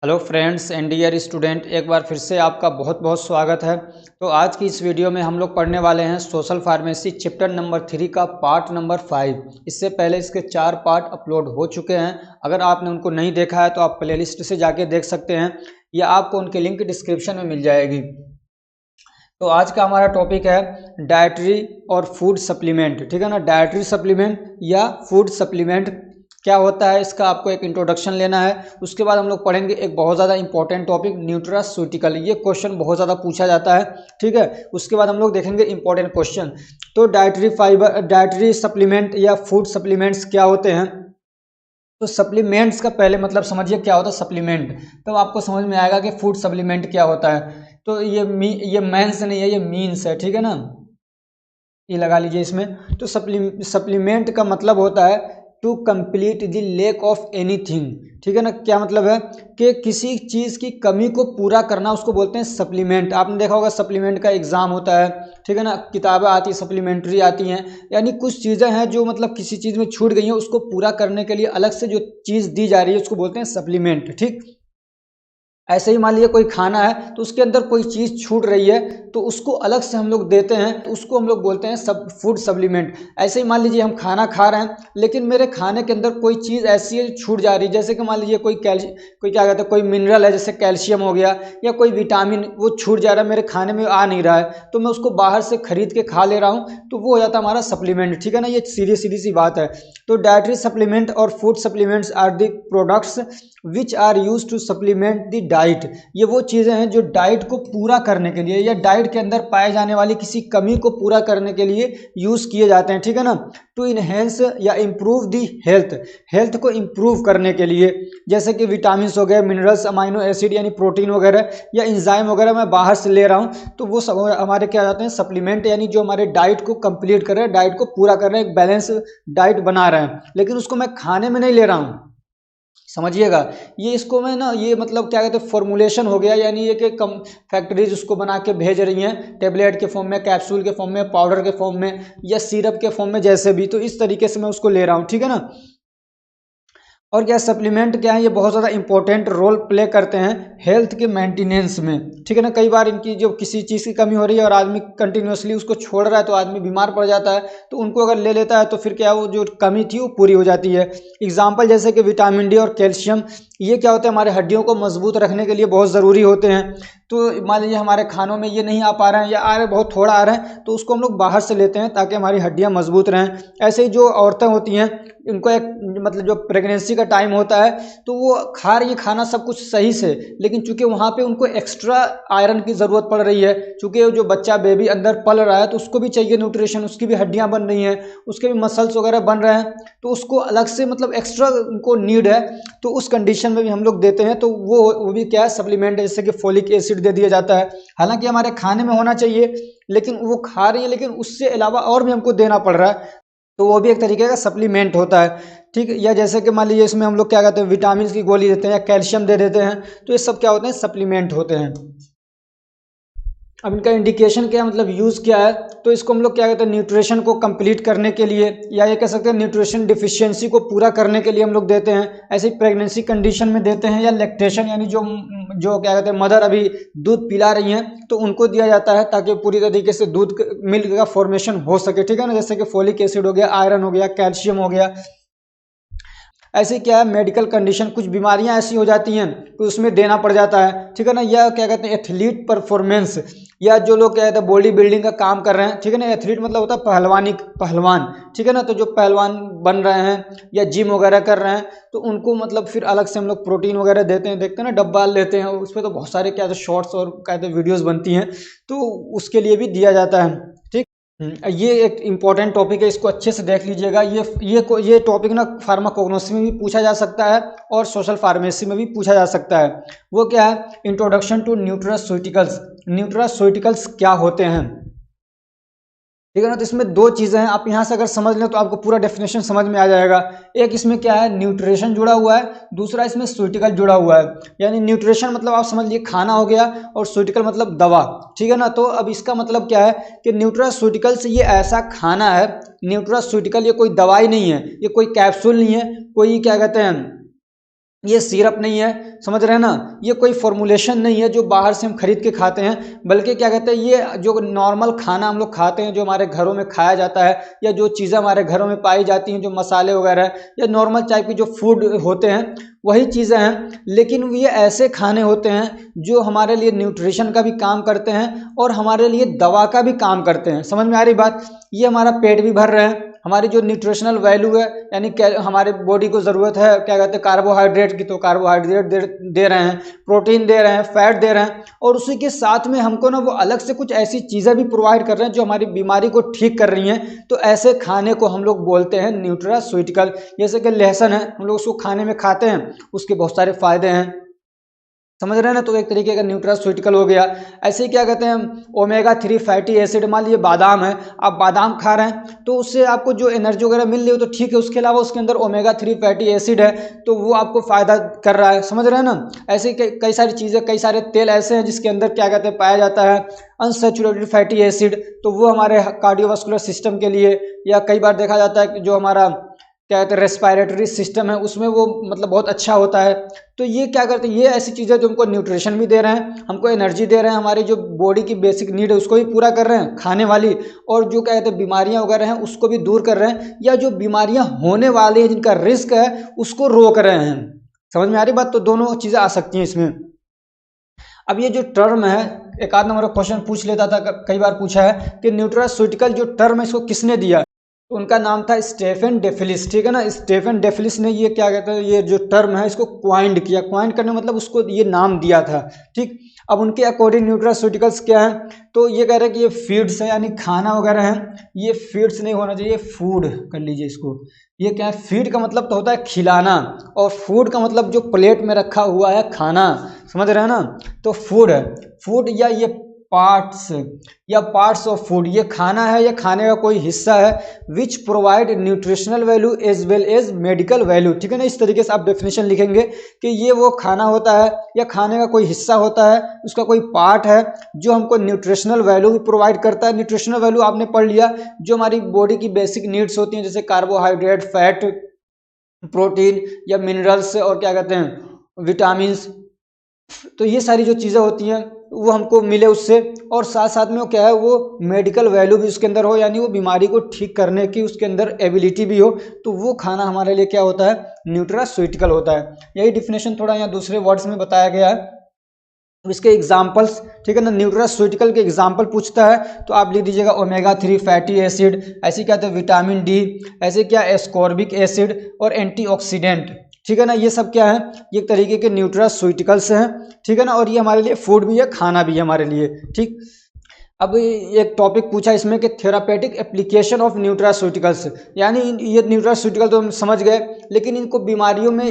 Hello friends and dear student, एक बार फिर से आपका बहुत बहुत स्वागत है। तो आज की इस वीडियो में हम लोग पढ़ने वाले हैं सोशल फार्मेसी चैप्टर नंबर 3 का पार्ट नंबर 5। इससे पहले इसके 4 पार्ट अपलोड हो चुके हैं। अगर आपने उनको नहीं देखा है तो आप प्लेलिस्ट से जाके देख सकते हैं या आपको उनकी लिंक डिस्क्रिप्शन में मिल जाएगी। तो आज का हमारा टॉपिक है डाइटरी और फूड सप्लीमेंट। ठीक है ना, डाइटरी सप्लीमेंट या फूड सप्लीमेंट क्या होता है, इसका आपको एक इंट्रोडक्शन लेना है। उसके बाद हम लोग पढ़ेंगे एक बहुत ज़्यादा इंपॉर्टेंट टॉपिक न्यूट्रास्यूटिकल। ये क्वेश्चन बहुत ज़्यादा पूछा जाता है, ठीक है। उसके बाद हम लोग देखेंगे इंपॉर्टेंट क्वेश्चन। तो डाइटरी सप्लीमेंट या फूड सप्लीमेंट्स क्या होते हैं। तो सप्लीमेंट्स का पहले मतलब समझिए क्या होता है सप्लीमेंट, तब आपको समझ में आएगा कि फूड सप्लीमेंट क्या होता है। तो ये मेंस नहीं है, ये मीन्स है, ठीक है ना, ये लगा लीजिए इसमें। तो सप्लीमेंट का मतलब होता है to complete the lack of anything. ठीक है ना, क्या मतलब है कि किसी चीज़ की कमी को पूरा करना, उसको बोलते हैं सप्लीमेंट। आपने देखा होगा सप्लीमेंट का एग्जाम होता है, ठीक है ना, किताबें आती है सप्लीमेंट्री आती हैं, यानी कुछ चीज़ें हैं जो मतलब किसी चीज़ में छूट गई हैं, उसको पूरा करने के लिए अलग से जो चीज़ दी जा रही है उसको बोलते हैं सप्लीमेंट। ठीक, ऐसे ही मान लीजिए कोई खाना है तो उसके अंदर कोई चीज़ छूट रही है तो उसको अलग से हम लोग देते हैं, तो उसको हम लोग बोलते हैं फूड सप्लीमेंट। ऐसे ही मान लीजिए हम खाना खा रहे हैं लेकिन मेरे खाने के अंदर कोई चीज़ ऐसी है छूट जा रही है, जैसे कि मान लीजिए कोई क्या कहते हैं, कोई मिनरल है जैसे कैल्शियम हो गया या कोई विटामिन, वो छूट जा रहा है, मेरे खाने में आ नहीं रहा है, तो मैं उसको बाहर से खरीद के खा ले रहा हूँ, तो वो हो जाता है हमारा सप्लीमेंट। ठीक है ना, ये सीधी सीधी सी बात है। तो डाइटरी सप्लीमेंट और food supplements are the products which are use to supplement the diet. ये वो चीज़ें हैं जो डाइट को पूरा करने के लिए या डाइट के अंदर पाए जाने वाली किसी कमी को पूरा करने के लिए यूज़ किए जाते हैं। ठीक है ना, टू इनहेंस या इम्प्रूव दी हेल्थ को इम्प्रूव करने के लिए, जैसे कि विटामिन हो गए, मिनरल्स, अमाइनो एसिड यानी प्रोटीन वगैरह या इंजाइम वगैरह मैं बाहर से ले रहा हूँ, तो वो सब हमारे क्या जाते हैं सप्लीमेंट, यानी जो हमारे डाइट को कंप्लीट कर रहे हैं, डाइट को पूरा कर रहे हैं, एक बैलेंस डाइट बना रहे हैं, लेकिन उसको मैं खाने में नहीं ले रहा हूँ। समझिएगा, ये इसको मैं ना, ये मतलब क्या कहते हैं फॉर्मुलेशन हो गया, यानी ये कि कम फैक्ट्रीज उसको बना के भेज रही हैं टेबलेट के फॉर्म में, कैप्सूल के फॉर्म में, पाउडर के फॉर्म में या सिरप के फॉर्म में, जैसे भी, तो इस तरीके से मैं उसको ले रहा हूँ। ठीक है ना, और क्या सप्लीमेंट क्या है, ये बहुत ज़्यादा इंपॉर्टेंट रोल प्ले करते हैं हेल्थ के मेंटेनेंस में। ठीक है ना, कई बार इनकी जो किसी चीज़ की कमी हो रही है और आदमी कंटिन्यूसली उसको छोड़ रहा है तो आदमी बीमार पड़ जाता है, तो उनको अगर ले लेता है तो फिर क्या वो जो कमी थी वो पूरी हो जाती है। एग्जाम्पल जैसे कि विटामिन डी और कैल्शियम, ये क्या होता है हमारे हड्डियों को मजबूत रखने के लिए बहुत ज़रूरी होते हैं। तो मान लीजिए हमारे खानों में ये नहीं आ पा रहे हैं या आ रहे बहुत थोड़ा आ रहे हैं, तो उसको हम लोग बाहर से लेते हैं ताकि हमारी हड्डियाँ मजबूत रहें। ऐसे ही जो औरतें होती हैं, इनको एक मतलब जो प्रेगनेंसी का टाइम होता है तो वो खा रही है खाना सब कुछ सही से, लेकिन चूंकि वहाँ पे उनको एक्स्ट्रा आयरन की ज़रूरत पड़ रही है, चूंकि जो बच्चा बेबी अंदर पल रहा है तो उसको भी चाहिए न्यूट्रिशन, उसकी भी हड्डियाँ बन रही हैं, उसके भी मसल्स वगैरह बन रहे हैं, तो उसको अलग से मतलब एक्स्ट्रा उनको नीड है, तो उस कंडीशन में भी हम लोग देते हैं। तो वो भी क्या है सप्लीमेंट है, जैसे कि फोलिक एसिड दे दिया जाता है, हालांकि हमारे खाने में होना चाहिए लेकिन वो खा रही है, लेकिन उससे अलावा और भी हमको देना पड़ रहा है, तो वो भी एक तरीके का सप्लीमेंट होता है। ठीक है, या जैसे कि मान लीजिए इसमें हम लोग क्या कहते हैं विटामिन की गोली देते हैं या कैल्शियम दे देते हैं, तो ये सब क्या होते हैं सप्लीमेंट होते हैं। अब इनका इंडिकेशन क्या है, मतलब यूज़ क्या है, तो इसको हम लोग क्या कहते हैं न्यूट्रिशन को कंप्लीट करने के लिए, या ये कह सकते हैं न्यूट्रिशन डिफिशियंसी को पूरा करने के लिए हम लोग देते हैं। ऐसे ही प्रेगनेंसी कंडीशन में देते हैं, या लैक्टेशन यानी जो जो क्या कहते हैं मदर अभी दूध पिला रही हैं तो उनको दिया जाता है ताकि पूरी तरीके से दूध मिल्क का फॉर्मेशन हो सके। ठीक है ना, जैसे कि फोलिक एसिड हो गया, आयरन हो गया, कैल्शियम हो गया। ऐसे क्या है मेडिकल कंडीशन, कुछ बीमारियां ऐसी हो जाती हैं तो उसमें देना पड़ जाता है। ठीक है ना, या क्या कहते हैं एथलीट परफॉर्मेंस, या जो लोग क्या कहते हैं बॉडी बिल्डिंग का काम कर रहे हैं। ठीक है ना, एथलीट मतलब होता है पहलवान। ठीक है ना, तो जो पहलवान बन रहे हैं या जिम वगैरह कर रहे हैं तो उनको मतलब फिर अलग से हम लोग प्रोटीन वगैरह देते हैं, देखते हैं ना डब्बा लेते हैं, उस पर तो बहुत सारे क्या शॉर्ट्स और कहते हैं वीडियोज़ बनती हैं, तो उसके लिए भी दिया जाता है। ठीक, ये एक इम्पॉर्टेंट टॉपिक है, इसको अच्छे से देख लीजिएगा। ये टॉपिक ना फार्माकोग्नोसी में भी पूछा जा सकता है और सोशल फार्मेसी में भी पूछा जा सकता है। वो क्या है इंट्रोडक्शन टू न्यूट्रास्यूटिकल्स। न्यूट्रास्यूटिकल्स क्या होते हैं, ठीक है ना, तो इसमें दो चीज़ें हैं, आप यहाँ से अगर समझ लें तो आपको पूरा डेफिनेशन समझ में आ जाएगा। एक इसमें क्या है न्यूट्रिशन जुड़ा हुआ है, दूसरा इसमें सूटिकल जुड़ा हुआ है। यानी न्यूट्रिशन मतलब आप समझ लिए खाना हो गया, और सूटिकल मतलब दवा। ठीक है ना, तो अब इसका मतलब क्या है कि न्यूट्रास्यूटिकल्स ये ऐसा खाना है, न्यूट्रास्यूटिकल ये कोई दवाई नहीं है, ये कोई कैप्सूल नहीं है, कोई क्या कहते हैं ये सिरप नहीं है। समझ रहे हैं ना। ये कोई फॉर्मुलेशन नहीं है जो बाहर से हम खरीद के खाते हैं, बल्कि क्या कहते हैं, ये जो नॉर्मल खाना हम लोग खाते हैं, जो हमारे घरों में खाया जाता है, या जो चीज़ें हमारे घरों में पाई जाती हैं, जो मसाले वगैरह या नॉर्मल टाइप की जो फूड होते हैं, वही चीज़ें हैं। लेकिन ये ऐसे खाने होते हैं जो हमारे लिए न्यूट्रिशन का भी काम करते हैं और हमारे लिए दवा का भी काम करते हैं। समझ में आ रही बात। ये हमारा पेट भी भर रहे हैं, हमारी जो न्यूट्रिशनल वैल्यू है, यानी हमारे बॉडी को ज़रूरत है क्या कहते हैं कार्बोहाइड्रेट की, तो कार्बोहाइड्रेट दे रहे हैं, प्रोटीन दे रहे हैं, फैट दे रहे हैं, और उसी के साथ में हमको ना वो अलग से कुछ ऐसी चीज़ें भी प्रोवाइड कर रहे हैं जो हमारी बीमारी को ठीक कर रही हैं। तो ऐसे खाने को हम लोग बोलते हैं न्यूट्रास्यूटिकल। जैसे कि लहसुन है, हम लोग उसको खाने में खाते हैं, उसके बहुत सारे फायदे हैं, समझ रहे हैं ना। तो एक तरीके का न्यूट्रास्यूटिकल हो गया। ऐसे ही क्या कहते हैं ओमेगा 3 फैटी एसिड, मान लीजिए बादाम है, आप बादाम खा रहे हैं तो उससे आपको जो एनर्जी वगैरह मिल रही है तो ठीक है, उसके अलावा उसके अंदर ओमेगा 3 फैटी एसिड है तो वो आपको फायदा कर रहा है, समझ रहे हैं ना। ऐसे कई सारी चीज़ें, कई सारे तेल ऐसे हैं जिसके अंदर क्या कहते हैं पाया जाता है अनसैचुरेटेड फैटी एसिड, तो वो हमारे कार्डियोवास्कुलर सिस्टम के लिए, या कई बार देखा जाता है कि जो हमारा क्या कहते हैं रेस्पिरेटरी सिस्टम है उसमें वो मतलब बहुत अच्छा होता है। तो ये क्या करते हैं, ये ऐसी चीज़ें जो हमको न्यूट्रिशन भी दे रहे हैं, हमको एनर्जी दे रहे हैं, हमारी जो बॉडी की बेसिक नीड है उसको भी पूरा कर रहे हैं खाने वाली, और जो क्या कहते हैं बीमारियां वगैरह हैं उसको भी दूर कर रहे हैं, या जो बीमारियां होने वाली हैं जिनका रिस्क है उसको रोक रहे हैं। समझ में आ रही बात। तो दोनों चीज़ें आ सकती हैं इसमें। अब ये जो टर्म है, एक आध नंबर क्वेश्चन पूछ लेता था, कई बार पूछा है कि न्यूट्रास्यूटिकल जो टर्म है इसको किसने दिया, तो उनका नाम था स्टेफन डेफिलिस, ठीक है ना। स्टेफन डेफिलिस ने ये क्या कहते हैं ये जो टर्म है इसको क्वाइंड किया, क्वाइंड करने मतलब उसको ये नाम दिया था, ठीक। अब उनके अकॉर्डिंग न्यूट्रास्यूटिकल्स क्या है, तो ये कह रहे हैं कि ये फीड्स है, यानी खाना वगैरह है, ये फीड्स नहीं होना चाहिए, फूड कर लीजिए इसको। ये क्या है, फीड का मतलब तो होता है खिलाना, और फूड का मतलब जो प्लेट में रखा हुआ है खाना, समझ रहे हैं ना। तो फूड है, फूड या ये पार्ट्स या पार्ट्स ऑफ फूड, ये खाना है या खाने का कोई हिस्सा है, which provide nutritional value as well as medical value, ठीक है ना। इस तरीके से आप डेफिनेशन लिखेंगे कि ये वो खाना होता है या खाने का कोई हिस्सा होता है, उसका कोई पार्ट है जो हमको न्यूट्रिशनल वैल्यू भी प्रोवाइड करता है। न्यूट्रिशनल वैल्यू आपने पढ़ लिया, जो हमारी बॉडी की बेसिक नीड्स होती हैं, जैसे कार्बोहाइड्रेट, फैट, प्रोटीन या मिनरल्स, और क्या कहते हैं विटामिन, तो ये सारी जो चीज़ें होती हैं वो हमको मिले उससे, और साथ साथ में वो क्या है वो मेडिकल वैल्यू भी उसके अंदर हो, यानी वो बीमारी को ठीक करने की उसके अंदर एबिलिटी भी हो, तो वो खाना हमारे लिए क्या होता है न्यूट्रास्यूटिकल होता है। यही डिफिनेशन थोड़ा यहाँ दूसरे वर्ड्स में बताया गया है। इसके एग्जाम्पल्स, ठीक है ना, न्यूट्रास्यूटिकल के एग्जाम्पल पूछता है तो आप लिख दीजिएगा ओमेगा 3 फैटी एसिड, ऐसे क्या कहते हैं विटामिन डी, ऐसे क्या एस्कॉर्बिक एसिड और एंटीऑक्सीडेंट, ठीक है ना। ये सब क्या है, ये एक तरीके के न्यूट्रास्यूटिकल्स हैं, ठीक है ना। और ये हमारे लिए फूड भी है, खाना भी है हमारे लिए, ठीक। अब एक टॉपिक पूछा इसमें कि थेरापेटिक एप्लीकेशन ऑफ न्यूट्रास्यूटिकल्स, यानी ये न्यूट्रास्यूटिकल तो हम समझ गए, लेकिन इनको बीमारियों में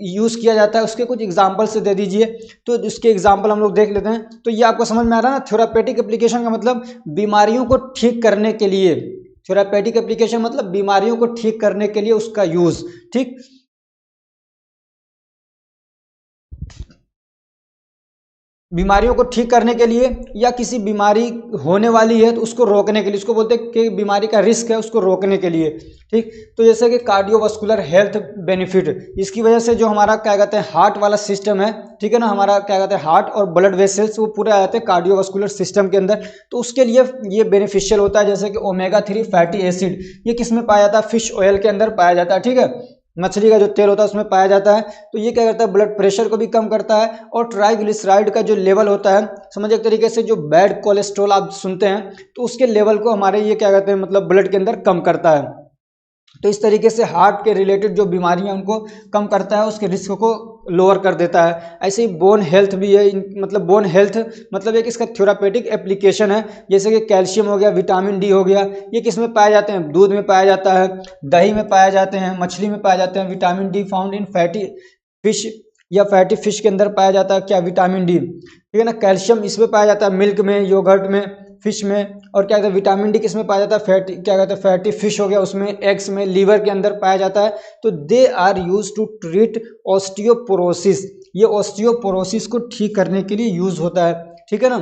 यूज़ किया जाता है, उसके कुछ एग्जांपल से दे दीजिए। तो इसके एग्जांपल हम लोग देख लेते हैं, तो ये आपको समझ में आ रहा है ना। थेरापेटिक एप्लीकेशन का मतलब बीमारियों को ठीक करने के लिए, थेरापेटिक एप्लीकेशन मतलब बीमारियों को ठीक करने के लिए उसका यूज़, ठीक। बीमारियों को ठीक करने के लिए, या किसी बीमारी होने वाली है तो उसको रोकने के लिए, उसको बोलते हैं कि बीमारी का रिस्क है उसको रोकने के लिए, ठीक। तो जैसे कि कार्डियोवास्कुलर हेल्थ बेनिफिट, इसकी वजह से जो हमारा क्या कहते हैं हार्ट वाला सिस्टम है, ठीक है ना, हमारा क्या कहते हैं हार्ट और ब्लड वेसल्स वो पूरे आ जाते हैं कार्डियोवास्कुलर सिस्टम के अंदर, तो उसके लिए ये बेनिफिशियल होता है। जैसे कि ओमेगा 3 फैटी एसिड, ये किस में पाया जाता है, फिश ऑयल के अंदर पाया जाता है, ठीक है, मछली का जो तेल होता है उसमें पाया जाता है। तो ये क्या करता है ब्लड प्रेशर को भी कम करता है, और ट्राइग्लिसराइड का जो लेवल होता है, समझिए एक तरीके से जो बैड कोलेस्ट्रॉल आप सुनते हैं, तो उसके लेवल को हमारे ये क्या कहते हैं मतलब ब्लड के अंदर कम करता है। तो इस तरीके से हार्ट के रिलेटेड जो बीमारियां उनको कम करता है, उसके रिस्क को लोअर कर देता है। ऐसे ही बोन हेल्थ भी है, मतलब बोन हेल्थ मतलब एक इसका थेरापेटिक एप्लीकेशन है। जैसे कि कैल्शियम हो गया, विटामिन डी हो गया, ये किस में पाए जाते हैं, दूध में पाया जाता है, दही में पाए जाते हैं, मछली में पाए जाते हैं। Vitamin D found in fatty fish, या फैटी फिश के अंदर पाया जाता है क्या, विटामिन डी, ठीक है ना। कैल्शियम इसमें पाया जाता है मिल्क में, योगर्ट में, फिश में। और क्या कहते हैं विटामिन डी किस में पाया जाता है, फैटी क्या कहते हैं फैटी फिश हो गया उसमें, एग्स में, लीवर के अंदर पाया जाता है। तो they are use to treat osteoporosis, ये ऑस्टियोपोरोसिस को ठीक करने के लिए यूज होता है, ठीक है ना।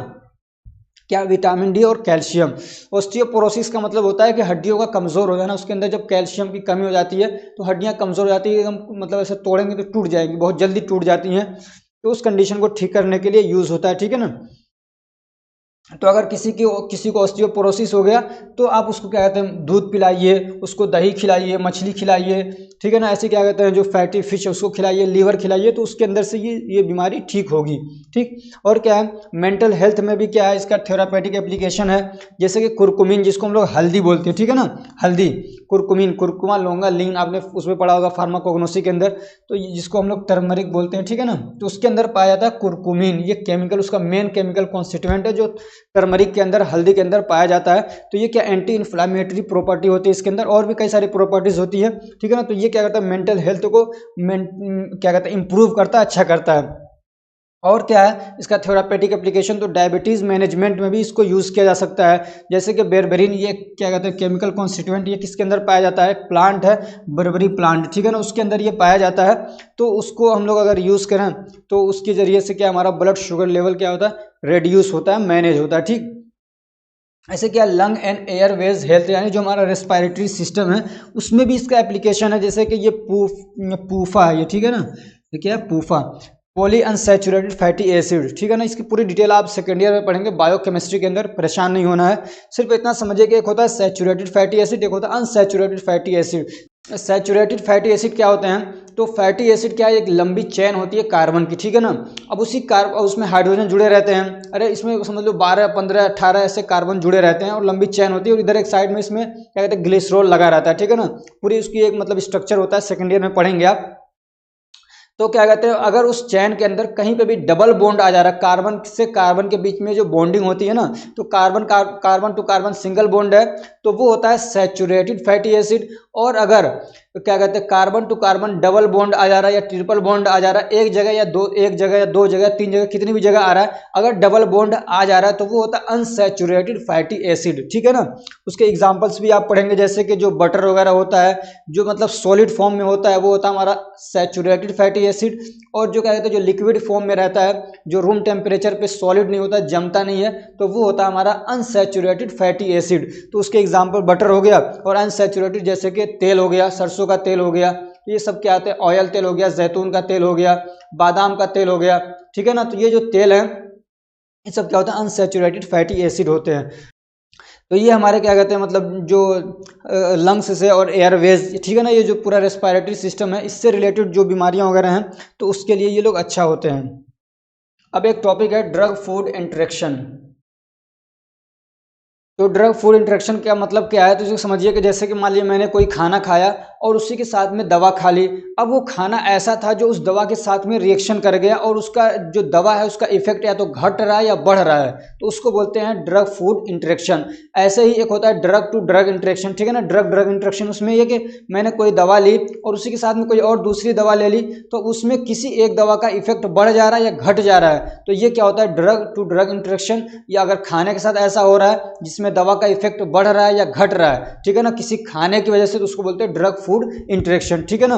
क्या, विटामिन डी और कैल्शियम। ऑस्टियोपोरोसिस का मतलब होता है कि हड्डियों का कमज़ोर हो जाना, उसके अंदर जब कैल्शियम की कमी हो जाती है तो हड्डियां कमज़ोर हो जाती है, एकदम मतलब ऐसे तोड़ेंगे तो टूट जाएंगी, बहुत जल्दी टूट जाती हैं। तो उस कंडीशन को ठीक करने के लिए यूज़ होता है, ठीक है ना। तो अगर किसी को ऑस्टियोपोरोसिस हो गया तो आप उसको क्या कहते हैं, दूध पिलाइए, उसको दही खिलाइए, मछली खिलाइए, ठीक है ना। ऐसे क्या कहते हैं, जो फैटी फिश है उसको खिलाइए, लीवर खिलाइए, तो उसके अंदर से ये बीमारी ठीक होगी, ठीक। और क्या है, मेंटल हेल्थ में भी क्या है, इसका थेरापेटिक एप्लीकेशन है। जैसे कि कुरकुमिन, जिसको हम लोग हल्दी बोलते हैं, ठीक है ना, हल्दी, कुरकुमिन, कुरकुमा लोंगा लिंग, आपने उसमें पढ़ा होगा फार्माकोग्नोसी के अंदर। तो जिसको हम लोग टर्मरिक बोलते हैं, ठीक है ना, तो उसके अंदर पाया जाता है कुरकुमिन। ये केमिकल, उसका मेन केमिकल कॉन्स्टिट्यूएंट है, जो टर्मरिक के अंदर, हल्दी के अंदर पाया जाता है। तो ये क्या एंटी इन्फ्लामेटरी प्रॉपर्टी होती है इसके अंदर, और भी कई सारी प्रॉपर्टीज होती है, ठीक है ना। तो ये क्या करता है, मेंटल हेल्थ को क्या कहता है, इंप्रूव करता है, अच्छा करता है। और क्या है इसका थेरापेटिक एप्लीकेशन, तो डायबिटीज़ मैनेजमेंट में भी इसको यूज़ किया जा सकता है। जैसे कि बेरबेरिन, ये क्या कहते हैं, केमिकल कॉन्स्टिट्यूएंट, ये किसके अंदर पाया जाता है, प्लांट है, बर्बरी प्लांट, ठीक है ना, उसके अंदर ये पाया जाता है। तो उसको हम लोग अगर यूज़ करें तो उसके ज़रिए से क्या, हमारा ब्लड शुगर लेवल क्या होता है, रेड्यूस होता है, मैनेज होता है, ठीक। ऐसे क्या, लंग एंड एयरवेज हेल्थ, यानी जो हमारा रेस्पिरेटरी सिस्टम है उसमें भी इसका एप्लीकेशन है। जैसे कि ये पूफा है, ये ठीक है ना, ये क्या है, पूफा, पॉली अनसैचुरेटेड फैटी एसिड, ठीक है ना। इसकी पूरी डिटेल आप सेकेंड ईयर में पढ़ेंगे बायोकेमिस्ट्री के अंदर, परेशान नहीं होना है। सिर्फ इतना समझिए कि एक होता है सैचुरेटेड फैटी एसिड, एक होता है unsaturated fatty acid. Saturated fatty acid क्या होते हैं, तो फैटी एसिड क्या है, एक लंबी चेन होती है कार्बन की, ठीक है ना। अब उसमें हाइड्रोजन जुड़े रहते हैं, अरे इसमें समझ लो 12, 15, 18 ऐसे कार्बन जुड़े रहते हैं और लंबी चेन होती है। और इधर एक साइड में इसमें क्या कहते हैं, ग्लिसरॉल लगा रहता है, ठीक है ना। पूरी उसकी एक मतलब स्ट्रक्चर होता है, सेकेंड ईयर में पढ़ेंगे आप। तो क्या कहते हैं, अगर उस चैन के अंदर कहीं पे भी डबल बॉन्ड आ जा रहा है, कार्बन से कार्बन के बीच में जो बॉन्डिंग होती है ना, तो carbon to carbon single bond है, तो वो होता है सैचुरेटेड फैटी एसिड। और अगर क्या कहते हैं, carbon to carbon double bond आ जा रहा है या ट्रिपल बॉन्ड आ जा रहा है, एक जगह या दो जगह, तीन जगह, कितनी भी जगह आ रहा है, अगर डबल बॉन्ड आ जा रहा है तो वो होता है अनसैचुरेटेड फैटी एसिड, ठीक है ना। उसके एग्जांपल्स भी आप पढ़ेंगे, जैसे कि जो बटर वगैरह होता है, जो मतलब सॉलिड फॉर्म में होता है, वो होता है हमारा सैचुरेटेड फैटी एसिड। और जो क्या कहते हैं, जो लिक्विड फॉर्म में रहता है, जो रूम टेम्परेचर पे सॉलिड नहीं होता, जमता नहीं है, तो वो होता है हमारा अनसैचुरेटेड फैटी एसिड। तो उसके एग्जांपल बटर हो गया, और अनसैचुरेटेड जैसे कि तेल हो गया, सरसों का तेल हो गया, ये सब क्या आते हैं, ऑयल तेल हो गया, जैतून का तेल हो गया, बादाम का तेल हो गया, ठीक है ना। तो ये जो तेल है, ये सब क्या होता है, अनसैचुरेटेड फैटी एसिड होते हैं। तो ये हमारे क्या कहते हैं, मतलब जो लंग्स से और एयरवेज, ठीक है ना, ये जो पूरा रेस्पिरेटरी सिस्टम है, इससे रिलेटेड जो बीमारियां वगैरह हैं, तो उसके लिए ये लोग अच्छा होते हैं। अब एक टॉपिक है ड्रग फूड इंटरेक्शन। तो ड्रग फूड इंटरेक्शन का मतलब क्या है, तो इसको समझिए कि जैसे कि मान लीजिए मैंने कोई खाना खाया और उसी के साथ में दवा खा ली। अब वो खाना ऐसा था जो उस दवा के साथ में रिएक्शन कर गया, और उसका जो दवा है उसका इफेक्ट या तो घट रहा है या बढ़ रहा है, तो उसको बोलते हैं ड्रग फूड इंटरेक्शन। ऐसे ही एक होता है ड्रग टू ड्रग इंटरेक्शन, ठीक है ना। ड्रग इंटरेक्शन उसमें ये कि मैंने कोई दवा ली और उसी के साथ में कोई और दूसरी दवा ले ली, तो उसमें किसी एक दवा का इफेक्ट बढ़ जा रहा है या घट जा रहा है, तो ये क्या होता है, ड्रग टू ड्रग इंटरेक्शन। या अगर खाने के साथ ऐसा हो रहा है जिसमें दवा का इफेक्ट बढ़ रहा है या घट रहा है, ठीक है ना, किसी खाने की वजह से, तो उसको बोलते हैं ड्रग फूड इंटरेक्शन, ठीक है ना।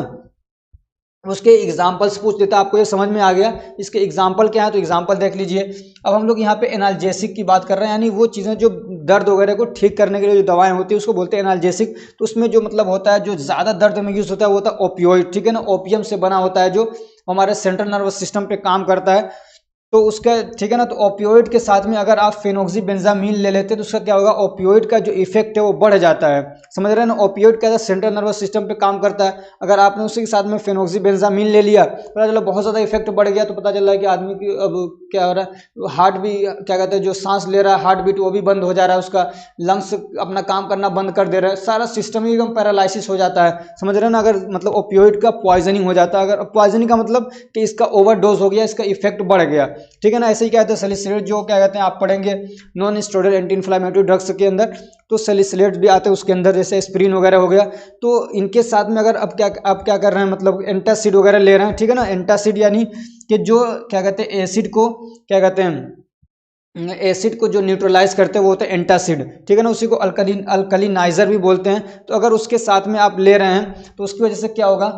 उसके एग्जाम्पल्स पूछ देता, आपको ये समझ में आ गया इसके एग्जाम्पल क्या है, तो एग्जाम्पल देख लीजिए। अब हम लोग यहाँ पे एनाल्जेसिक की बात कर रहे हैं, यानी वो चीज़ें जो दर्द वगैरह को ठीक करने के लिए जो दवाएं होती है उसको बोलते हैं एनाल्जेसिक। तो उसमें जो मतलब होता है, जो ज़्यादा दर्द में यूज़ होता है वो होता है ओपियोइड, ठीक है ना। ओपियम से बना होता है, जो हमारे सेंट्रल नर्वस सिस्टम पे काम करता है, तो उसका, ठीक है ना। तो ओपियोइड के साथ में अगर आप फेनोक्सीबेंजामीन ले लेते हैं तो उसका क्या होगा, ओपियोइड का जो इफेक्ट है वो बढ़ जाता है, समझ रहे हैं ना। ओपियोइड का सेंट्रल नर्वस सिस्टम पे काम करता है, अगर आपने उसी के साथ में फेनोक्सीबेंजामीन ले लिया, पता चला बहुत ज़्यादा इफेक्ट बढ़ गया, तो पता चल रहा है कि आदमी की अब क्या हो रहा है, हार्ट भी क्या कहते हैं, जो सांस ले रहा है, हार्ट बीट वो भी बंद हो जा रहा है, उसका लंग्स अपना काम करना बंद कर दे रहा है, सारा सिस्टम ही एकदम पैरालाइसिस हो जाता है, समझ रहे हैं ना। अगर मतलब ओपियोइड का पॉइजनिंग हो जाता है, अगर पॉइजनिंग का मतलब कि इसका ओवरडोज हो गया, इसका इफेक्ट बढ़ गया, ठीक है ना। ऐसे ही क्या कहते हैं सैलिसिलेट, जो क्या कहते हैं आप पढ़ेंगे non steroidal anti inflammatory drugs के अंदर, तो सैलिसिलेट भी आते हैं उसके अंदर, जैसे एस्पिरिन वगैरह हो गया। तो इनके साथ में अगर अब क्या कर रहे हैं, मतलब एंटासिड वगैरह ले रहे हैं, ठीक है ना। एंटासिड यानी कि जो क्या कहते हैं एसिड को, क्या कहते हैं एसिड को जो न्यूट्रलाइज करते हैं वो होता है एंटासिड, ठीक है ना। उसी को अल्कलिनाइजर भी बोलते हैं। तो अगर उसके साथ में आप ले रहे हैं तो उसकी वजह से क्या होगा,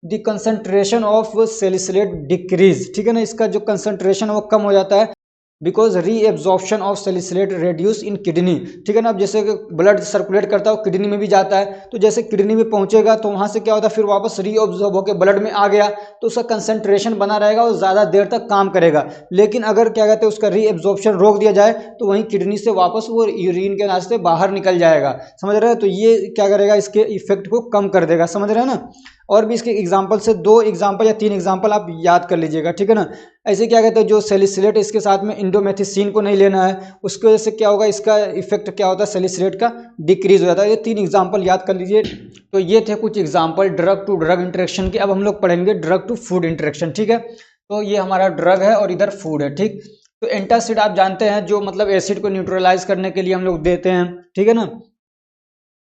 the concentration of salicylate decrease, ठीक है ना। इसका जो कंसंट्रेशन है वो कम हो जाता है, because reabsorption of salicylate reduce in kidney, ठीक है ना। अब जैसे कि ब्लड सर्कुलेट करता है वो किडनी में भी जाता है, तो जैसे किडनी में पहुंचेगा तो वहां से क्या होता है, फिर वापस रीअब्जॉर्ब होकर ब्लड में आ गया तो उसका कंसंट्रेशन बना रहेगा और ज़्यादा देर तक काम करेगा। लेकिन अगर क्या कहते हैं उसका रीएब्जॉर्प्शन रोक दिया जाए तो वहीं किडनी से वापस वो यूरिन के रास्ते बाहर निकल जाएगा, समझ रहे हैं। तो ये क्या करेगा, इसके इफेक्ट को कम कर देगा, समझ रहे हैं ना। और भी इसके एग्जाम्पल से 2 एग्जाम्पल या 3 एग्जाम्पल आप याद कर लीजिएगा, ठीक है ना। ऐसे क्या कहते हैं जो सैलिसिलेट इसके साथ में इंडोमेथिसिन को नहीं लेना है, उसकी वजह से क्या होगा, इसका इफेक्ट क्या होता है, सैलिसिलेट का डिक्रीज हो जाता है। ये 3 एग्जाम्पल याद कर लीजिए। तो ये थे कुछ example drug to drug interaction के। अब हम लोग पढ़ेंगे ड्रग टू फूड इंटरेक्शन, ठीक है। तो ये हमारा ड्रग है और इधर फूड है, ठीक। तो एंटासिड आप जानते हैं जो मतलब एसिड को न्यूट्रलाइज करने के लिए हम लोग देते हैं, ठीक है ना।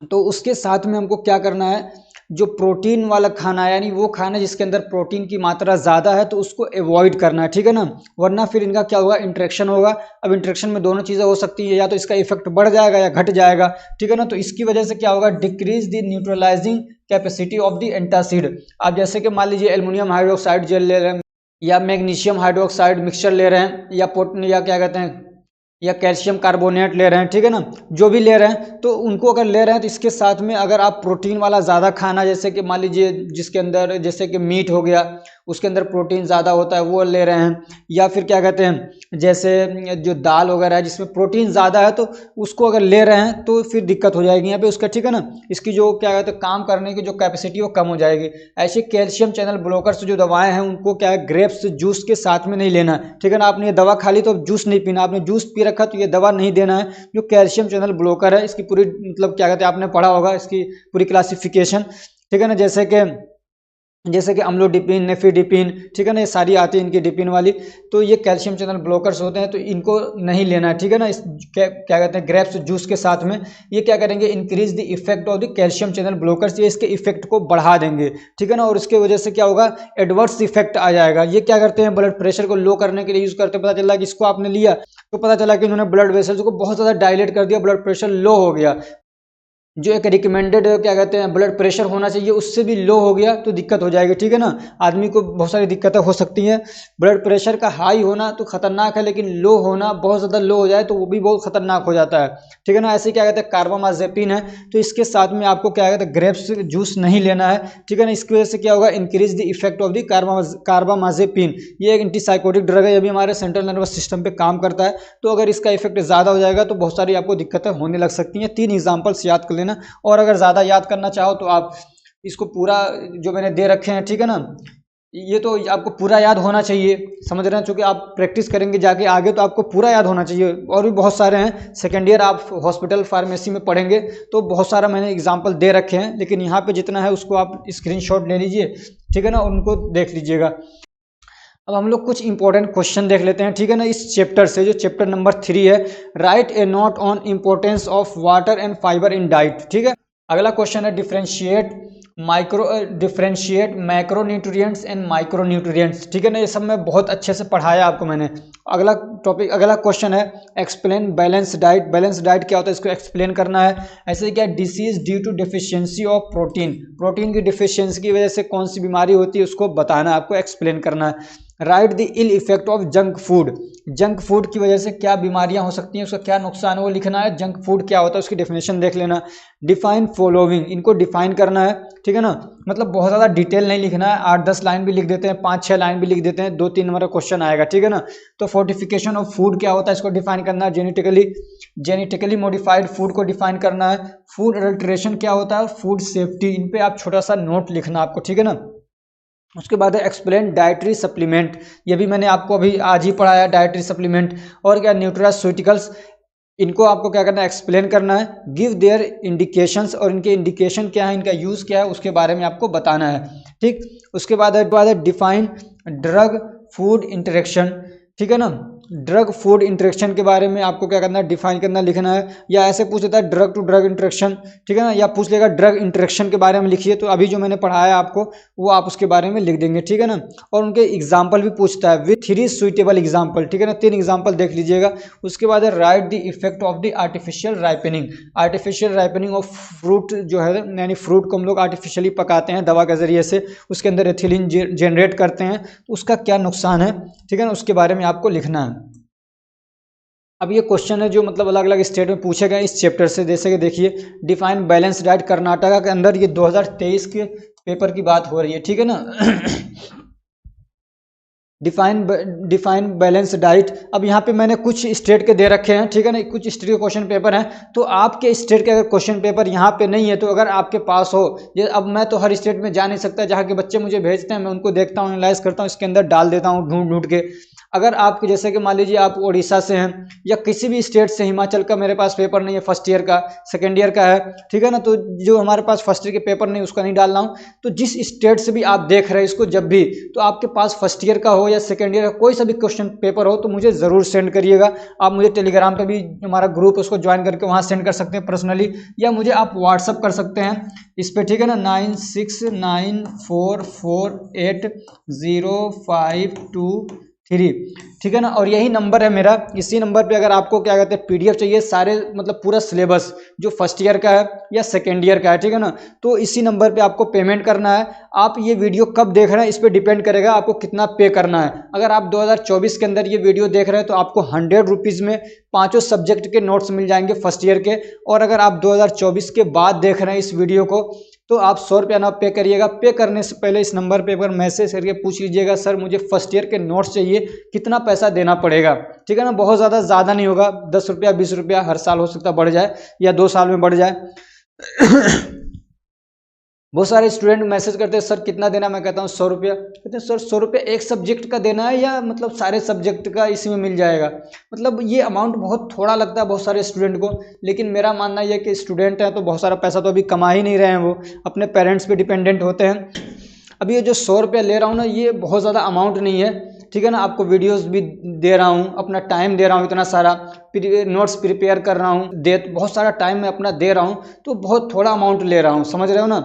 तो उसके साथ में हमको क्या करना है, जो प्रोटीन वाला खाना है यानी वो खाना जिसके अंदर प्रोटीन की मात्रा ज़्यादा है तो उसको अवॉइड करना है, ठीक है ना। वरना फिर इनका क्या होगा, इंटरेक्शन होगा। अब इंटरेक्शन में दोनों चीज़ें हो सकती है, या तो इसका इफेक्ट बढ़ जाएगा या घट जाएगा, ठीक है ना। तो इसकी वजह से क्या होगा, decrease the neutralising capacity of the antacid. आप जैसे कि मान लीजिए एल्युमिनियम हाइड्रोक्साइड जेल ले रहे हैं या मैग्नीशियम हाइड्रोक्साइड मिक्सचर ले रहे हैं या क्या कहते हैं या कैल्शियम कार्बोनेट ले रहे हैं, ठीक है ना। जो भी ले रहे हैं तो उनको अगर ले रहे हैं तो इसके साथ में अगर आप प्रोटीन वाला ज़्यादा खाना, जैसे कि मान लीजिए जिसके अंदर जैसे कि मीट हो गया उसके अंदर प्रोटीन ज़्यादा होता है वो ले रहे हैं, या फिर क्या कहते हैं जैसे जो दाल वगैरह है जिसमें प्रोटीन ज़्यादा है तो उसको अगर ले रहे हैं तो फिर दिक्कत हो जाएगी यहाँ पे उसका, ठीक है ना। इसकी जो क्या कहते हैं काम करने की जो कैपेसिटी वो कम हो जाएगी। ऐसे कैल्शियम चैनल ब्लॉकर्स जो दवाएं हैं उनको क्या है, ग्रेप्स जूस के साथ में नहीं लेना, ठीक है ना। आपने ये दवा खा ली तो अब जूस नहीं पीना, आपने जूस पी रखा तो ये दवा नहीं देना है। जो कैल्शियम चैनल ब्लॉकर है इसकी पूरी मतलब क्या कहते हैं आपने पढ़ा होगा इसकी पूरी क्लासिफिकेशन, ठीक है ना। जैसे कि अम्लोडिपिन, नेफिडिपिन, ठीक है ना, ये सारी आती है इनकी डिपिन वाली। तो ये कैल्शियम चैनल ब्लॉकर्स होते हैं तो इनको नहीं लेना है, ठीक है ना। इस क्या कहते हैं ग्रेप्स जूस के साथ में ये क्या करेंगे, increase the effect of the calcium channel blockers, ये इसके इफेक्ट को बढ़ा देंगे, ठीक है ना। और इसके वजह से क्या होगा, एडवर्स इफेक्ट आ जाएगा। ये क्या करते हैं, ब्लड प्रेशर को लो करने के लिए यूज करते हैं। पता चला कि इसको आपने लिया तो पता चला कि इन्होंने ब्लड वेसल्स को बहुत ज़्यादा डायलेट कर दिया, ब्लड प्रेशर लो हो गया। जो एक रिकमेंडेड क्या कहते हैं ब्लड प्रेशर होना चाहिए उससे भी लो हो गया तो दिक्कत हो जाएगी, ठीक है ना। आदमी को बहुत सारी दिक्कतें हो सकती हैं। ब्लड प्रेशर का हाई होना तो खतरनाक है, लेकिन लो होना, बहुत ज़्यादा लो हो जाए तो वो भी बहुत खतरनाक हो जाता है, ठीक है ना। ऐसे क्या कहते हैं कार्बामाजेपिन है तो इसके साथ में आपको क्या कहते हैं ग्रेप्स जूस नहीं लेना है, ठीक है ना। इसकी वजह से क्या होगा, increase the effect of the carbamazepine. ये एक एंटीसाइकोटिक ड्रग है, ये भी हमारे सेंट्रल नर्वस सिस्टम पे काम करता है। तो अगर इसका इफेक्ट ज़्यादा हो जाएगा तो बहुत सारी आपको दिक्कतें होने लग सकती हैं। 3 एग्जाम्पल्स याद कर लेना। और अगर ज़्यादा याद करना चाहो तो आप इसको पूरा जो मैंने दे रखे हैं, ठीक है ना, ये तो आपको पूरा याद होना चाहिए, समझ रहे हैं। चूँकि आप प्रैक्टिस करेंगे जाके आगे तो आपको पूरा याद होना चाहिए। और भी बहुत सारे हैं, सेकेंड ईयर आप हॉस्पिटल फार्मेसी में पढ़ेंगे तो बहुत सारा मैंने एग्जाम्पल दे रखे हैं, लेकिन यहाँ पे जितना है उसको आप स्क्रीनशॉट ले लीजिए, ठीक है ना, उनको देख लीजिएगा। अब हम लोग कुछ इंपॉर्टेंट क्वेश्चन देख लेते हैं, ठीक है ना, इस चैप्टर से, जो चैप्टर नंबर 3 है, right A note on importance of water and fibre in diet, ठीक है। अगला क्वेश्चन है डिफरेंशिएट मैक्रोन्यूट्रिएंट्स एंड माइक्रोन्यूट्रिएंट्स, ठीक है ना। ये सब मैं बहुत अच्छे से पढ़ाया आपको मैंने। अगला क्वेश्चन है explain balance diet. Balance diet क्या होता है इसको एक्सप्लेन करना है। ऐसे क्या, disease due to deficiency of protein, protein की डिफिशियंसी की वजह से कौन सी बीमारी होती है उसको बताना है, आपको एक्सप्लेन करना है। Write the ill effect of junk food, junk food की वजह से क्या बीमारियां हो सकती हैं, उसका क्या नुकसान है वो लिखना है। जंक फूड क्या होता है उसकी डेफिनेशन देख लेना। डिफाइन फॉलोइंग, इनको डिफाइन करना है, ठीक है ना। मतलब बहुत ज़्यादा डिटेल नहीं लिखना है, 8-10 लाइन भी लिख देते हैं, 5-6 लाइन भी लिख देते हैं, 2-3 नंबर का क्वेश्चन आएगा, ठीक है ना। तो फोर्टिफिकेशन ऑफ फूड क्या होता है इसको डिफाइन करना है। जेनेटिकली मॉडिफाइड फूड को डिफाइन करना है। फूड अडल्ट्रेशन क्या होता है, फूड सेफ्टी, इन पे आप छोटा सा नोट लिखना आपको, ठीक है ना। उसके बाद है एक्सप्लेन डाइटरी सप्लीमेंट, ये भी मैंने आपको अभी आज ही पढ़ाया डाइटरी सप्लीमेंट। और क्या, न्यूट्रास्यूटिकल्स, इनको आपको क्या करना है, एक्सप्लेन करना है। गिव देयर इंडिकेशंस, और इनके इंडिकेशन क्या है, इनका यूज़ क्या है उसके बारे में आपको बताना है, ठीक। उसके बाद है डिफाइन ड्रग फूड इंटरेक्शन, ठीक है ना। ड्रग फूड इंटरेक्शन के बारे में आपको क्या करना है, डिफाइन करना, लिखना है। या ऐसे पूछ लेता है ड्रग टू ड्रग इंटरेक्शन, ठीक है ना, या पूछ लेगा ड्रग इंटरेक्शन के बारे में लिखिए। तो अभी जो मैंने पढ़ाया आपको वो आप उसके बारे में लिख देंगे, ठीक है ना। और उनके एग्जाम्पल भी पूछता है विथ 3 सुइटेबल एग्जाम्पल, ठीक है ना, 3 एग्जाम्पल देख लीजिएगा। उसके बाद है write the effect of the artificial ripening. Artificial ripening of fruit जो है, यानी फ्रूट को हम लोग आर्टिफिशियली पकाते हैं दवा के जरिए से, उसके अंदर एथिलीन जनरेट करते हैं, तो उसका क्या नुकसान है, ठीक है ना, उसके बारे में आपको लिखना है। अब ये क्वेश्चन है जो मतलब अलग अलग स्टेट में पूछे गए इस चैप्टर से। जैसे कि देखिए, डिफाइन बैलेंस डाइट कर्नाटका के अंदर, ये 2023 के पेपर की बात हो रही है, ठीक है ना। Define balance diet. अब यहाँ पे मैंने कुछ स्टेट के दे रखे हैं, ठीक है ना, कुछ स्टेट के क्वेश्चन पेपर हैं। तो आपके स्टेट के अगर क्वेश्चन पेपर यहाँ पे नहीं है तो अगर आपके पास हो, ये अब मैं तो हर स्टेट में जा नहीं सकता, जहाँ के बच्चे मुझे भेजते हैं मैं उनको देखता हूँ, एनालाइज करता हूँ, इसके अंदर डाल देता हूँ ढूंढ ढूंढ के। अगर आपके जैसे कि मान लीजिए आप उड़ीसा से हैं या किसी भी स्टेट से, हिमाचल का मेरे पास पेपर नहीं है, फर्स्ट ईयर का, सेकेंड ईयर का है, ठीक है ना, तो जो हमारे पास फर्स्ट ईयर के पेपर नहीं उसका नहीं डाल रहा हूँ। तो जिस स्टेट से भी आप देख रहे हैं इसको, जब भी तो आपके पास फर्स्ट ईयर का हो या सेकेंड ईयर का कोई सा भी क्वेश्चन पेपर हो तो मुझे ज़रूर सेंड करिएगा। आप मुझे टेलीग्राम पे भी हमारा ग्रुप उसको ज्वाइन करके वहाँ सेंड कर सकते हैं पर्सनली, या मुझे आप व्हाट्सअप कर सकते हैं इस पर, ठीक है ना, 9694480523, ठीक है ना। और यही नंबर है मेरा, इसी नंबर पे अगर आपको क्या कहते हैं पीडीएफ चाहिए सारे मतलब पूरा सिलेबस जो फर्स्ट ईयर का है या सेकेंड ईयर का है, ठीक है ना, तो इसी नंबर पे आपको पेमेंट करना है। आप ये वीडियो कब देख रहे हैं इस पे डिपेंड करेगा आपको कितना पे करना है। अगर आप 2024 के अंदर ये वीडियो देख रहे हैं तो आपको 100 रुपीज़ में 5 सब्जेक्ट के नोट्स मिल जाएंगे फर्स्ट ईयर के। और अगर आप 2024 के बाद देख रहे हैं इस वीडियो को तो आप 100 रुपया ना पे करिएगा। पे करने से पहले इस नंबर पे एक बार मैसेज करके पूछ लीजिएगा, सर मुझे फर्स्ट ईयर के नोट्स चाहिए, कितना पैसा देना पड़ेगा, ठीक है ना। बहुत ज़्यादा नहीं होगा, 10 रुपया 20 रुपया हर साल हो सकता बढ़ जाए या 2 साल में बढ़ जाए। बहुत सारे स्टूडेंट मैसेज करते हैं सर कितना देना, मैं कहता हूँ 100 रुपया। कहते हैं सर 100 रुपया एक सब्जेक्ट का देना है या मतलब सारे सब्जेक्ट का इसी में मिल जाएगा। मतलब ये अमाउंट बहुत थोड़ा लगता है बहुत सारे स्टूडेंट को, लेकिन मेरा मानना यह है कि स्टूडेंट हैं तो बहुत सारा पैसा तो अभी कमा ही नहीं रहे हैं, वो अपने पेरेंट्स पे डिपेंडेंट होते हैं। अभी ये जो 100 रुपया ले रहा हूँ ना, ये बहुत ज़्यादा अमाउंट नहीं है, ठीक है ना। आपको वीडियोस भी दे रहा हूँ, अपना टाइम दे रहा हूँ, इतना सारा नोट्स प्रिपेयर कर रहा हूँ, बहुत सारा टाइम मैं अपना दे रहा हूँ, तो बहुत थोड़ा अमाउंट ले रहा हूँ, समझ रहे हो ना,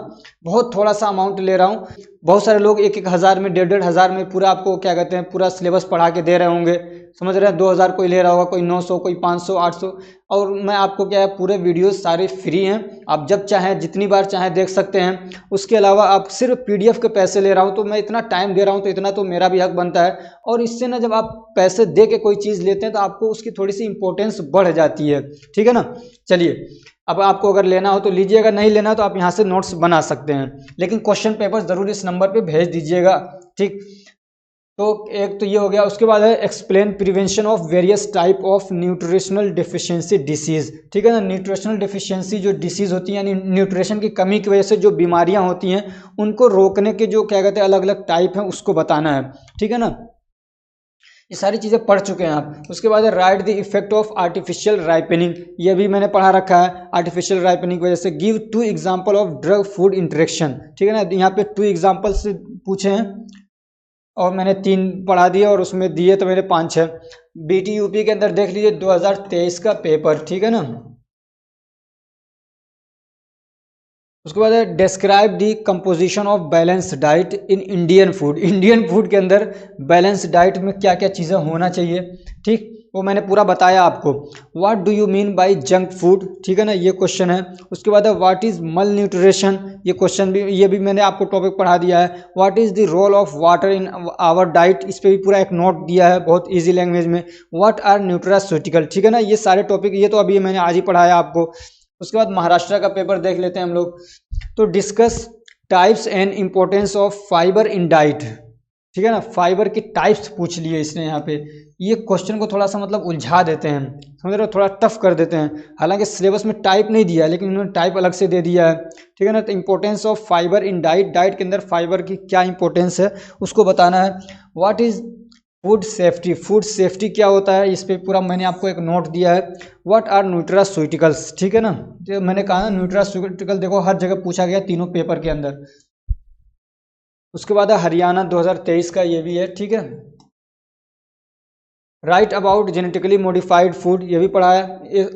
बहुत थोड़ा सा अमाउंट ले रहा हूँ। बहुत सारे लोग 1-1 हज़ार में 1.5-1.5 हज़ार में पूरा आपको क्या कहते हैं पूरा सिलेबस पढ़ा के दे रहे होंगे, समझ रहे हैं। 2000 कोई ले रहा होगा, कोई 900, कोई 500, 800। और मैं आपको क्या है पूरे वीडियोस सारे फ्री हैं, आप जब चाहें जितनी बार चाहें देख सकते हैं। उसके अलावा आप सिर्फ पीडीएफ के पैसे ले रहा हूं, तो मैं इतना टाइम दे रहा हूं तो इतना तो मेरा भी हक बनता है। और इससे ना जब आप पैसे दे के कोई चीज़ लेते हैं तो आपको उसकी थोड़ी सी इंपॉर्टेंस बढ़ जाती है, ठीक है ना। चलिए, अब आपको अगर लेना हो तो लीजिएगा, नहीं लेना तो आप यहाँ से नोट्स बना सकते हैं, लेकिन क्वेश्चन पेपर ज़रूर इस नंबर पे भेज दीजिएगा, ठीक। तो एक तो ये हो गया। उसके बाद है explain prevention of various type of nutritional deficiency disease, ठीक है ना। न्यूट्रिशनल डिफिशियंसी जो डिसीज़ होती है यानी न्यूट्रिशन की कमी की वजह से जो बीमारियां होती हैं उनको रोकने के जो क्या कहते हैं अलग अलग टाइप हैं उसको बताना है, ठीक है ना। ये सारी चीज़ें पढ़ चुके हैं आप। उसके बाद है write the effect of artificial ripening, ये भी मैंने पढ़ा रखा है। आर्टिफिशियल राइपनिंग की वजह से give 2 example of drug food interaction, ठीक है ना। यहाँ पे 2 एग्जाम्पल्स पूछे हैं और मैंने 3 पढ़ा दिए और उसमें दिए तो मैंने 5-6। बीटी यूपी के अंदर देख लीजिए 2023 का पेपर, ठीक है ना। उसके बाद है describe the composition of balance diet in Indian food. Indian food के अंदर बैलेंस डाइट में क्या क्या चीज़ें होना चाहिए, ठीक, वो मैंने पूरा बताया आपको। What do you mean by junk food, ठीक है ना, ये क्वेश्चन है। उसके बाद है व्हाट इज़ मल न्यूट्रिशन, ये क्वेश्चन भी, ये भी मैंने आपको टॉपिक पढ़ा दिया है। What is the role of water in our diet, इस पर भी पूरा एक नोट दिया है बहुत ईजी लैंग्वेज में। व्हाट आर न्यूट्रास्यूटिकल, ठीक है ना, ये सारे टॉपिक ये तो अभी मैंने आज ही पढ़ाया आपको। उसके बाद महाराष्ट्र का पेपर देख लेते हैं हम लोग। तो discuss types and importance of fibre in diet, ठीक है ना। फाइबर की टाइप्स पूछ लिए इसने यहाँ पे। ये क्वेश्चन को थोड़ा सा मतलब उलझा देते हैं, समझ रहे हो, थोड़ा टफ कर देते हैं। हालांकि सिलेबस में टाइप नहीं दिया है लेकिन इन्होंने टाइप अलग से दे दिया है, ठीक है ना। तो importance of fibre in diet, diet के अंदर फाइबर की क्या इंपॉर्टेंस है उसको बताना है। What is food safety, food safety क्या होता है, इस पर पूरा मैंने आपको एक नोट दिया है। व्हाट आर न्यूट्रास्यूटिकल्स, ठीक है ना, जो मैंने कहा ना न्यूट्रास्यूटिकल देखो हर जगह पूछा गया तीनों पेपर के अंदर। उसके बाद है हरियाणा 2023 का, ये भी है, ठीक है। Right about genetically modified food, ये भी पढ़ा है।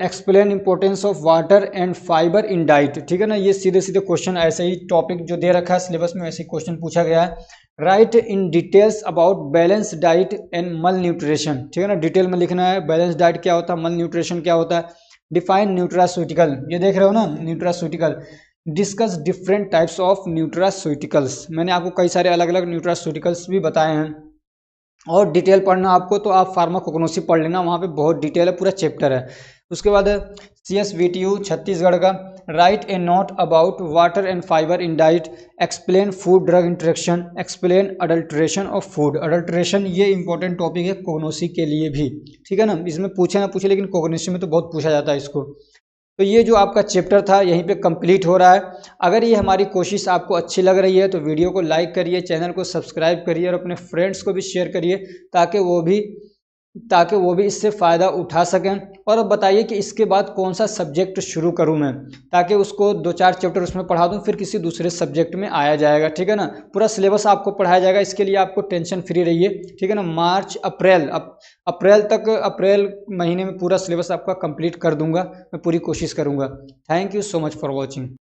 Explain importance of water and fibre in diet, ठीक है ना। ये सीधे सीधे क्वेश्चन ऐसे ही टॉपिक जो दे रखा है सिलेबस में ऐसे ही क्वेश्चन पूछा गया है। Right in details about balance diet and मल न्यूट्रिशन, ठीक है ना, डिटेल में लिखना है बैलेंस डाइट क्या होता है, मल न्यूट्रिशन क्या होता है। डिफाइन न्यूट्रास्यूटिकल, ये देख रहे हो ना nutraceutical. Discuss different types of nutraceuticals, मैंने आपको कई सारे अलग अलग न्यूट्रास्यूटिकल्स भी बताए हैं। और डिटेल पढ़ना आपको तो आप फार्माकोग्नोसी पढ़ लेना, वहाँ पे बहुत डिटेल है, पूरा चैप्टर है। उसके बाद CSVTU छत्तीसगढ़ का, right A note about water and fibre in diet, explain food drug interaction, explain adulteration of food. Adulteration ये इंपॉर्टेंट टॉपिक है कोग्नोसी के लिए भी, ठीक है ना, इसमें पूछे ना पूछे लेकिन कोग्नोसी में तो बहुत पूछा जाता है इसको। तो ये जो आपका चैप्टर था यहीं पे कंप्लीट हो रहा है। अगर ये हमारी कोशिश आपको अच्छी लग रही है तो वीडियो को लाइक करिए, चैनल को सब्सक्राइब करिए और अपने फ्रेंड्स को भी शेयर करिए ताकि वो भी इससे फ़ायदा उठा सकें। और अब बताइए कि इसके बाद कौन सा सब्जेक्ट शुरू करूं मैं, ताकि उसको 2-4 चैप्टर उसमें पढ़ा दूं, फिर किसी दूसरे सब्जेक्ट में आया जाएगा, ठीक है ना। पूरा सिलेबस आपको पढ़ाया जाएगा, इसके लिए आपको टेंशन फ्री रहिए, ठीक है ना। मार्च अप्रैल महीने में पूरा सिलेबस आपका कंप्लीट कर दूंगा, मैं पूरी कोशिश करूंगा। Thank you so much for watching.